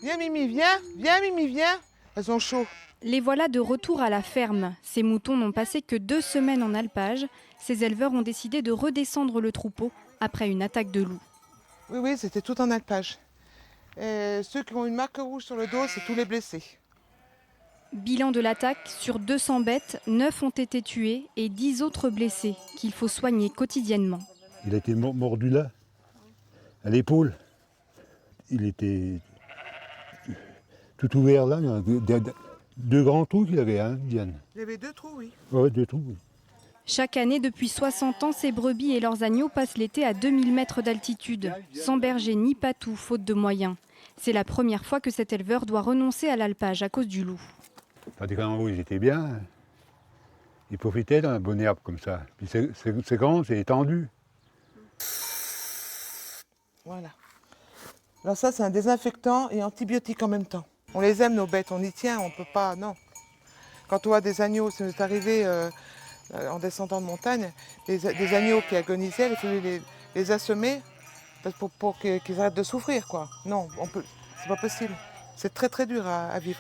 Viens Mimi, viens Mimi, viens. Elles ont chaud. Les voilà de retour à la ferme. Ces moutons n'ont passé que 2 semaines en alpage. Ces éleveurs ont décidé de redescendre le troupeau après une attaque de loups. Oui, c'était tout en alpage. Et ceux qui ont une marque rouge sur le dos, c'est tous les blessés. Bilan de l'attaque, sur 200 bêtes, 9 ont été tuées et 10 autres blessés qu'il faut soigner quotidiennement. Il a été mordu là, à l'épaule. Il était tout ouvert là. Il y a deux grands trous qu'il avait, hein, Diane. Il y avait 2 trous, oui. Oui, 2 trous. Oui. Chaque année, depuis 60 ans, ces brebis et leurs agneaux passent l'été à 2000 mètres d'altitude, sans berger ni patou, faute de moyens. C'est la première fois que cet éleveur doit renoncer à l'alpage à cause du loup. Enfin, des kangourous, ils étaient bien. Ils profitaient d'un bon herbe comme ça. Puis c'est grand, c'est étendu. Voilà. Alors ça, c'est un désinfectant et antibiotique en même temps. On les aime, nos bêtes, on y tient, on ne peut pas, non. Quand on voit des agneaux, ça nous est arrivé en descendant de montagne, des agneaux qui agonisaient, il fallait les assommer pour qu'ils arrêtent de souffrir, quoi. Non, c'est pas possible. C'est très très dur à vivre.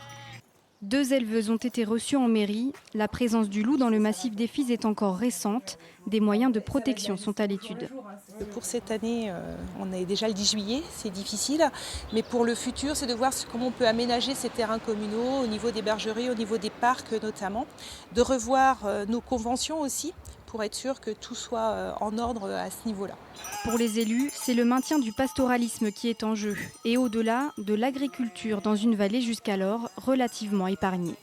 2 éleveuses ont été reçues en mairie. La présence du loup dans le massif des Fises est encore récente. Des moyens de protection sont à l'étude. Pour cette année, on est déjà le 10 juillet, c'est difficile. Mais pour le futur, c'est de voir comment on peut aménager ces terrains communaux au niveau des bergeries, au niveau des parcs notamment. De revoir nos conventions aussi pour être sûr que tout soit en ordre à ce niveau-là. Pour les élus, c'est le maintien du pastoralisme qui est en jeu et au-delà de l'agriculture dans une vallée jusqu'alors relativement épargnée.